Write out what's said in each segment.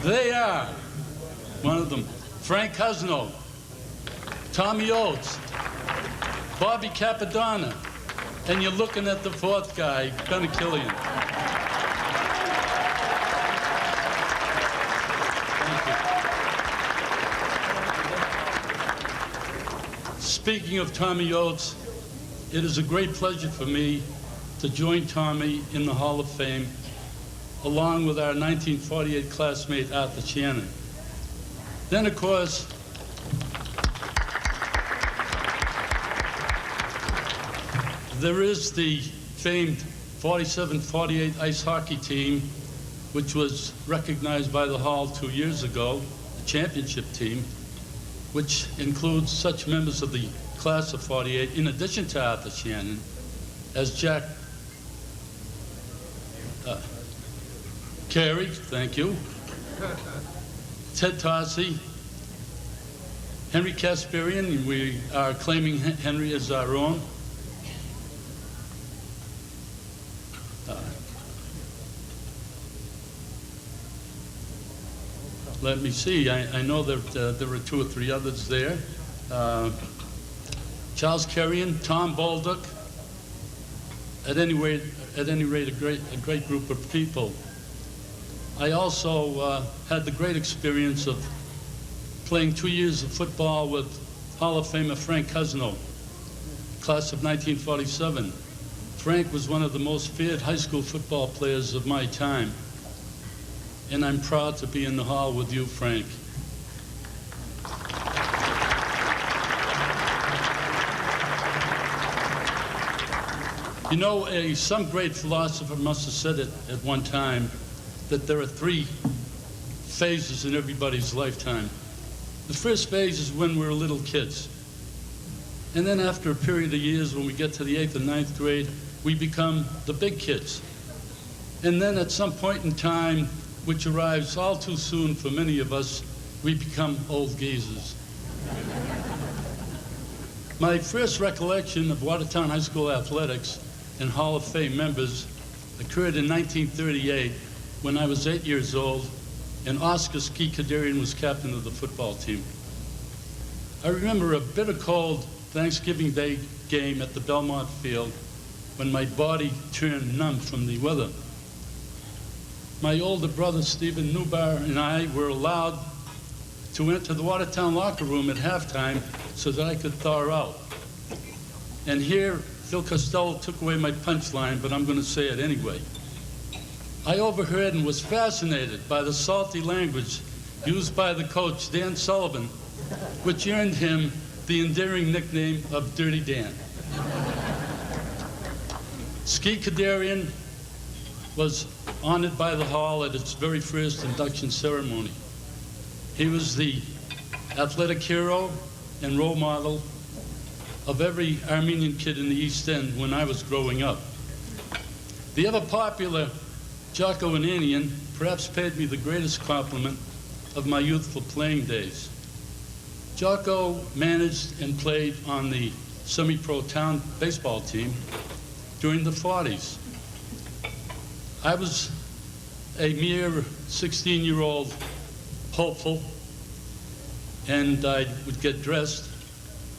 They are, one of them, Frank Cosno, Tommy Oates, Bobby Capadonna, and you're looking at the fourth guy, Ben Akillian. Speaking of Tommy Oates, it is a great pleasure for me to join Tommy in the Hall of Fame, along with our 1948 classmate, Arthur Shannon. Then, of course, there is the famed 47-48 ice hockey team, which was recognized by the Hall 2 years ago, the championship team, which includes such members of the class of 48, in addition to Arthur Shannon, as Jack Carey, thank you, Ted Tossi, Henry Kasparian, we are claiming Henry as our own. Let me see, I know that there were 2 or 3 others there. Charles Carrion, Tom Baldock, at any rate, a great group of people. I also had the great experience of playing 2 years of football with Hall of Famer Frank Cosno, class of 1947. Frank was one of the most feared high school football players of my time, and I'm proud to be in the hall with you, Frank. You know, some great philosopher must have said it at one time, that there are 3 phases in everybody's lifetime. The first phase is when we're little kids. And then after a period of years, when we get to the 8th and 9th grade, we become the big kids. And then at some point in time, which arrives all too soon for many of us, we become old geezers. My first recollection of Watertown High School athletics and Hall of Fame members occurred in 1938 when I was 8 years old and Oscar Ski Kadarian was captain of the football team. I remember a bitter cold Thanksgiving Day game at the Belmont Field when my body turned numb from the weather. My older brother, Stephen Newbar, and I were allowed to enter the Watertown locker room at halftime so that I could thaw out. And here, Phil Costello took away my punchline, but I'm going to say it anyway. I overheard and was fascinated by the salty language used by the coach, Dan Sullivan, which earned him the endearing nickname of Dirty Dan. Ski Kadarian was honored by the Hall at its very first induction ceremony. He was the athletic hero and role model of every Armenian kid in the East End when I was growing up. The ever popular Jocko Ananian perhaps paid me the greatest compliment of my youthful playing days. Jocko managed and played on the semi-pro town baseball team during the 40s. I was a mere 16-year-old hopeful, and I would get dressed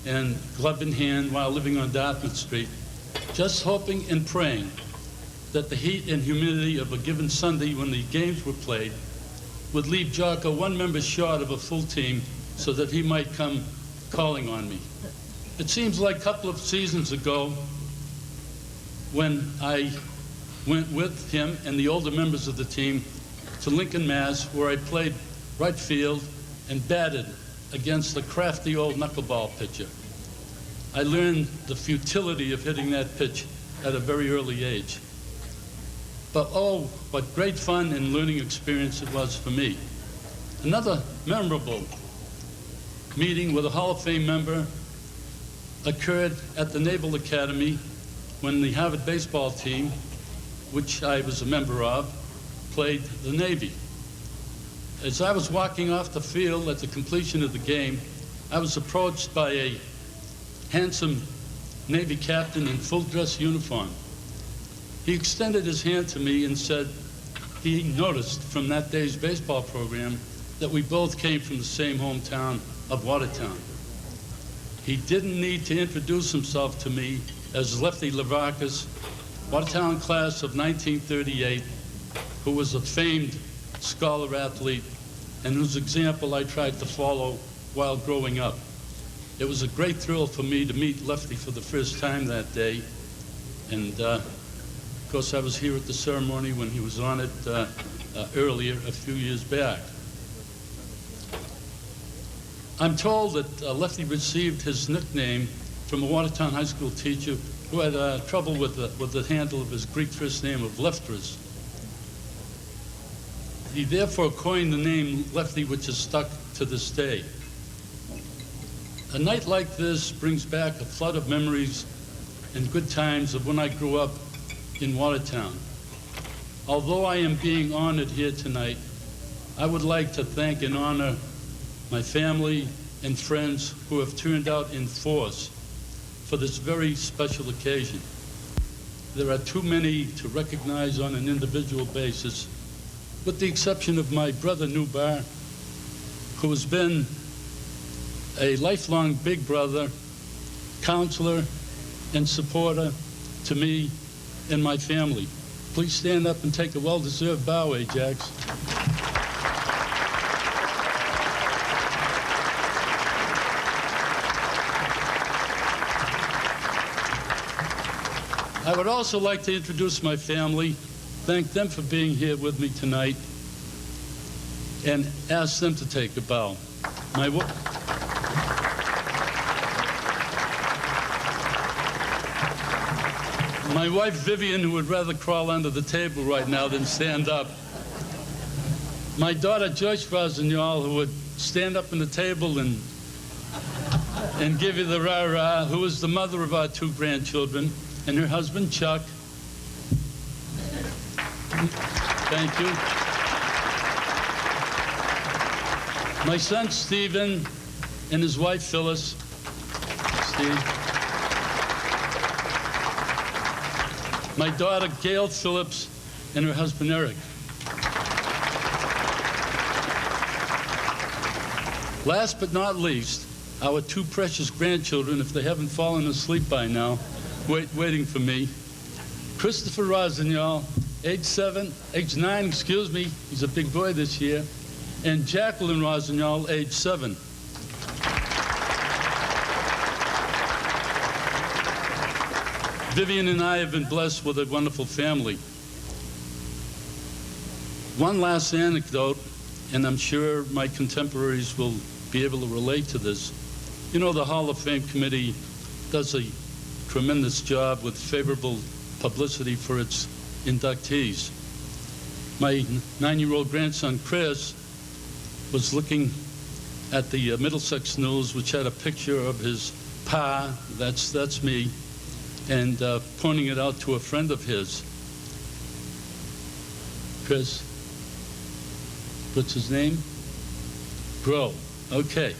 and glove in hand while living on Dartmouth Street, just hoping and praying that the heat and humidity of a given Sunday when the games were played would leave Jocko 1 member short of a full team so that he might come calling on me. It seems like a couple of seasons ago when I went with him and the older members of the team to Lincoln, Mass, where I played right field and batted against the crafty old knuckleball pitcher. I learned the futility of hitting that pitch at a very early age. But oh, what great fun and learning experience it was for me. Another memorable meeting with a Hall of Fame member occurred at the Naval Academy when the Harvard baseball team, which I was a member of, played the Navy. As I was walking off the field at the completion of the game, I was approached by a handsome Navy captain in full dress uniform. He extended his hand to me and said, he noticed from that day's baseball program that we both came from the same hometown of Watertown. He didn't need to introduce himself to me as Lefty Lavakis, Watertown class of 1938, who was a famed scholar athlete and whose example I tried to follow while growing up. It was a great thrill for me to meet Lefty for the first time that day. And of course, I was here at the ceremony when he was on it earlier, a few years back. I'm told that Lefty received his nickname from a Watertown High School teacher who had trouble with the handle of his Greek first name of Leftras. He therefore coined the name Lefty, which has stuck to this day. A night like this brings back a flood of memories and good times of when I grew up in Watertown. Although I am being honored here tonight, I would like to thank and honor my family and friends who have turned out in force for this very special occasion. There are too many to recognize on an individual basis, with the exception of my brother Nubar, who has been a lifelong big brother, counselor, and supporter to me and my family. Please stand up and take a well-deserved bow, Ajax. I would also like to introduce my family, thank them for being here with me tonight, and ask them to take a bow. My wife, Vivian, who would rather crawl under the table right now than stand up. My daughter, Joyce Rossignol, who would stand up on the table and give you the rah-rah, who is the mother of our 2 grandchildren, and her husband, Chuck. Thank you. My son, Stephen, and his wife, Phyllis. Steve. My daughter, Gail Phillips, and her husband, Eric. Last but not least, our 2 precious grandchildren, if they haven't fallen asleep by now, waiting for me. Christopher Rossignol, age 9, excuse me, he's a big boy this year, and Jacqueline Rossignol, age 7. Vivian and I have been blessed with a wonderful family. One last anecdote, and I'm sure my contemporaries will be able to relate to this. You know, the Hall of Fame committee does a tremendous job with favorable publicity for its inductees. My 9-year-old grandson, Chris, was looking at the Middlesex News, which had a picture of his pa, that's me, and pointing it out to a friend of his. Chris, what's his name? Bro, okay.